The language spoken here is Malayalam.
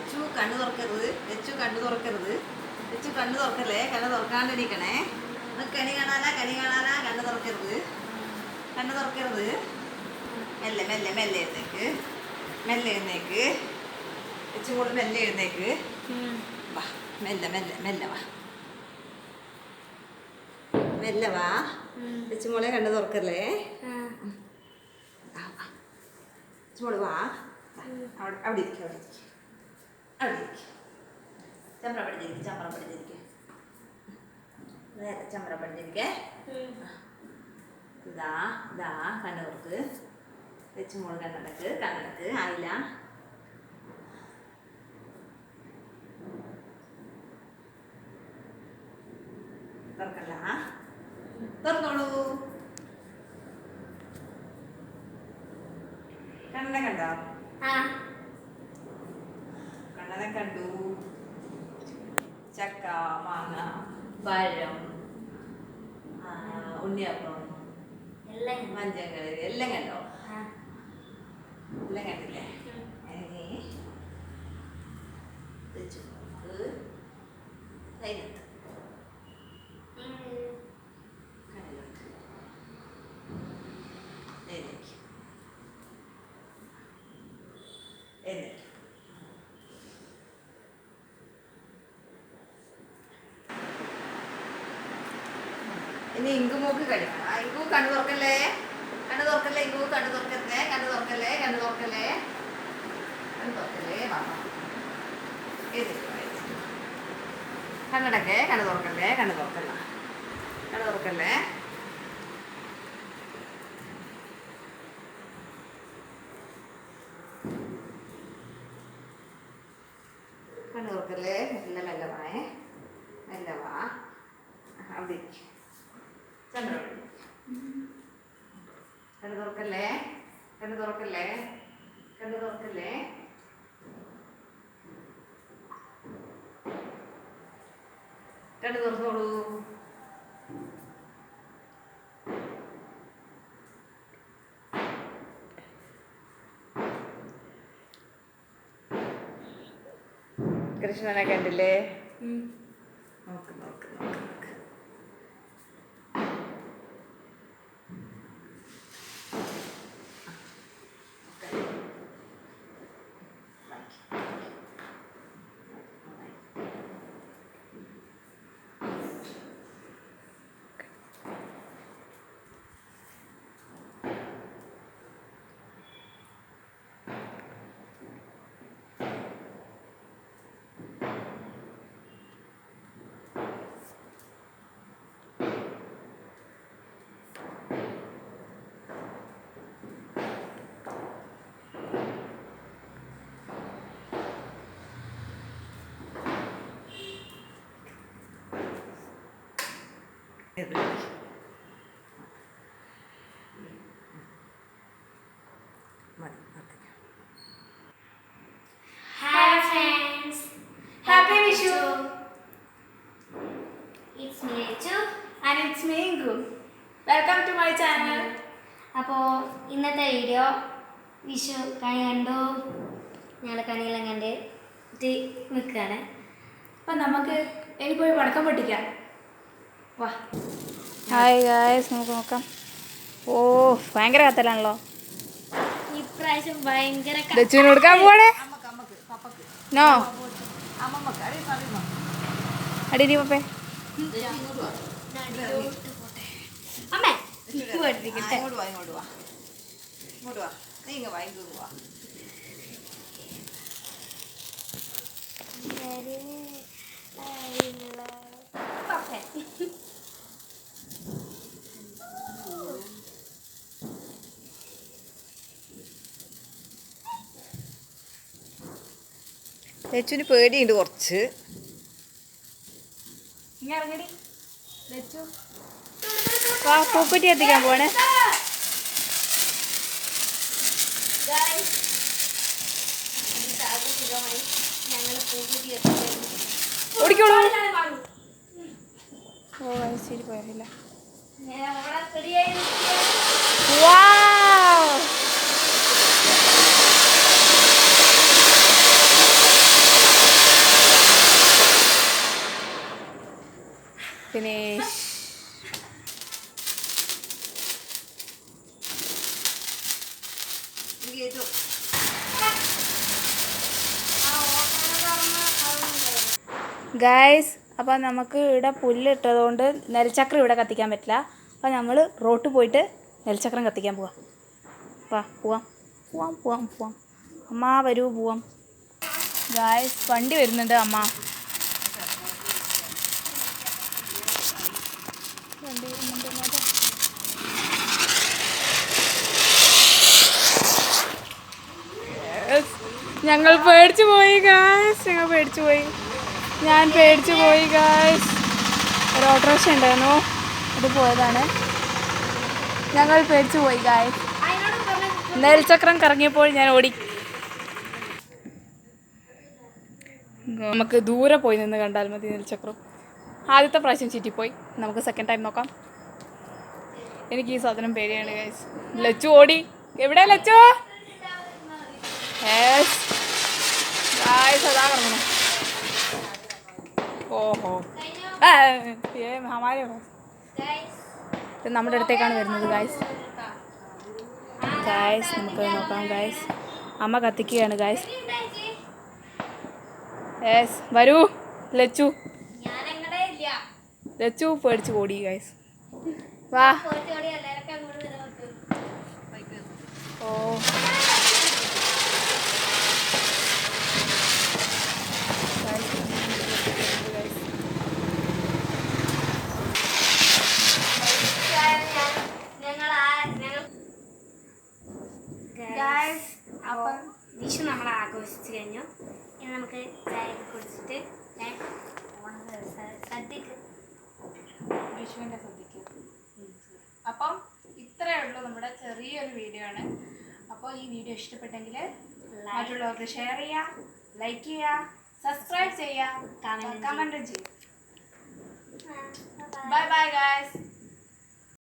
ലച്ചു കണ്ണു തുറക്കരുത്, ലച്ചു കണ്ണു തുറക്കരുത്, ലച്ചു കണ്ണു തുറക്കല്ലേ, കണ്ണു തുറക്കാണ്ടിരിക്കണേ. കണി കാണാനാ, കണി കാണാനാ, കണ്ണു തുറക്കരുത്, കണ്ണു തുറക്കരുത്. മെല്ലെ മെല്ലെ മെല്ലെ എഴുന്നേക്ക്, മെല്ലെ എഴുന്നേക്ക്, ലച്ചു കൂടെ മെല്ലെ എഴുന്നേക്ക്. വാ മെല്ലെ മെല്ലെ മെല്ലെ വാ, മെല്ലെ വാ. ലച്ചു മോളെ കണ്ണു തുറക്കല്ലേ. ലച്ചു മോള് വാ, അവിടെ അവിടെ ഇരിക്കും, അവിടെ ഇരിക്കും, അവിടെ ഇരിക്കും. ചമ്പ്ര പഠിച്ചിരിക്കും, ചമ്പ്ര പഠിച്ചിരിക്കും, നേരെ ചമ്പ്ര പഠിച്ചിരിക്കേ. ഇതാ ഇതാ കണ്ണു തുറക്ക്. ലച്ചു മോള് കണ്ണടക്ക്, കണ്ണടക്ക്. ആയില്ല, തുറക്കല്ല, തുറന്നോളൂ. കണ്ണനെ കണ്ടോ? കണ്ണനെ കണ്ടു. ചക്ക, മാങ്ങ, പഴം, ഉണ്ണിയപ്പം, മഞ്ചങ്ങള് എല്ലാം കണ്ടോ? എല്ലാം കണ്ടില്ലേ? ഇനി ഇങ്കുമൂക്ക് കഴിക്കണം. ഇങ്കു കണ്ണു തുറക്കല്ലേ, കണ്ണു തുറക്കല്ലേ, ഇങ്കു കണ്ണു തുറക്കരുതേ, കണ്ണു തുറക്കല്ലേ, കണ്ണു തുറക്കല്ലേ, കണ്ണു തുറക്കല്ലേ. കണ്ണടക്കേ, കണ്ണു തുറക്കല്ലേ, കണ്ണു തുറക്കല്ല, കണ്ണു തുറക്കല്ലേ. കണ്ണു തുറക്കല്ലേ, മെല്ലെ മെല്ലെ വായേ, മെല്ലെ വാ. അവിടെ ചന്ദ്ര കണ്ണു തുറക്കല്ലേ, കണ്ണു തുറക്കല്ലേ, കണ്ണു തുറക്കല്ലേ. കണ്ണു തുറന്നോളൂ. കൃഷ്ണനെ കണ്ടില്ലേ? നോക്ക് നോക്ക് നോക്ക് നോക്ക്. Hi friends, happy Vishu. It's me Lechu and it's me Ingu. Welcome to my channel. അപ്പോൾ ഇന്നത്തെ വീഡിയോ വിഷു കണി കണ്ടു, ഞങ്ങൾ കണിയെല്ലാം കണ്ടിട്ട് നിൽക്കുകയാണ്. അപ്പം നമുക്ക് ഇനി പോയി പടക്കം പൊട്ടിക്കാം. വാ. ഹായ് ഗായ്സ്, നമുക്ക് നോക്കാം. ഓ ഭയങ്കര കത്തലാണല്ലോ. ഇപ്രാവശ്യം ഭയങ്കര ലച്ചുവിന് കൊടുക്കാൻ പോണേ. നോ അടി നീ പപ്പേ. അമ്മേ ഇങ്ങോട്ട് വാ, ഇങ്ങോട്ട് വാ, ഇങ്ങോട്ട് വാ. നീ ഇങ്ങ് വാ, ഇങ്ങ് വാ. ലച്ചുവിന് പേടിയുണ്ട് കുറച്ച്. ഇങ്ങനെ ഇറങ്ങടി ലച്ചു. വാ, പൂക്കുറ്റി എത്തിക്കാൻ പോണേ. ഓടിക്കോളൂ. ഓ ശരി, പോയില്ല. വാവ്, എനിക്ക് ഏറ്റവും ഗായ്സ് അപ്പോൾ നമുക്ക് ഇവിടെ പുല്ലിട്ടതുകൊണ്ട് നെൽച്ചക്രം ഇവിടെ കത്തിക്കാൻ പറ്റില്ല. അപ്പോൾ നമ്മൾ റോട്ടിൽ പോയിട്ട് നെൽച്ചക്രം കത്തിക്കാൻ പോവാം. പോവാം പോവാം പോവാം പോവാം. അമ്മ വരൂ പോവാം. ഗായ്സ് വണ്ടി വരുന്നുണ്ട് അമ്മ. വണ്ടി വരുന്നുണ്ട് അമ്മ. ഞങ്ങൾ പേടിച്ചു പോയി ഗായ്സ്. ഞാൻ പേടിച്ചു പോയി ഗായ്സ്. ഒരു ഓട്ടോറിക്ഷ ഉണ്ടായിരുന്നു, അത് പോയതാണ്. ഞങ്ങൾ പേടിച്ചു പോയി ഗായ്സ്. നെൽച്ചക്രം കറങ്ങിയപ്പോൾ ഞാൻ ഓടി. നമുക്ക് ദൂരെ പോയി നിന്ന് കണ്ടാൽ മതി നെൽച്ചക്രം. ആദ്യത്തെ പ്രാവശ്യം ചീറ്റിപ്പോയി. നമുക്ക് സെക്കൻഡ് ടൈം നോക്കാം. എനിക്ക് ഈ സാധനം പേടിയാണ് ഗായ്സ്. ലച്ചു ഓടി. എവിടെ ലച്ചു? ഗായ്സ് അതാ കറങ്ങണം. ഓഹോ ഇത് നമ്മുടെ അടുത്തേക്കാണ് വരുന്നത് ഗായ്സ്. ഗായ്സ് നമുക്ക് നോക്കാം ഗായ്സ്. അമ്മ കത്തിക്കുകയാണ് ഗായ്സ്. വരൂ ലച്ചു. ലച്ചു പേടിച്ച് ഓടി ഗായ്സ്. വാ. ഓ അപ്പം വിഷു നമ്മൾ ആഘോഷിച്ചു കഴിഞ്ഞു. ഇനി നമുക്ക് ചായ കുടിച്ചിട്ട് സദ്യക്ക് വിഷുവിൻ്റെ സദ്യക്ക്. അപ്പം ഇത്രയേ ഉള്ളൂ നമ്മുടെ ചെറിയൊരു വീഡിയോ ആണ്. അപ്പോൾ ഈ വീഡിയോ ഇഷ്ടപ്പെട്ടെങ്കിൽ മറ്റുള്ളവർക്ക് ഷെയർ ചെയ്യുക, ലൈക്ക് ചെയ്യുക, സബ്സ്ക്രൈബ് ചെയ്യുക, കമൻറ്റ് ചെയ്യുക. Bye bye guys.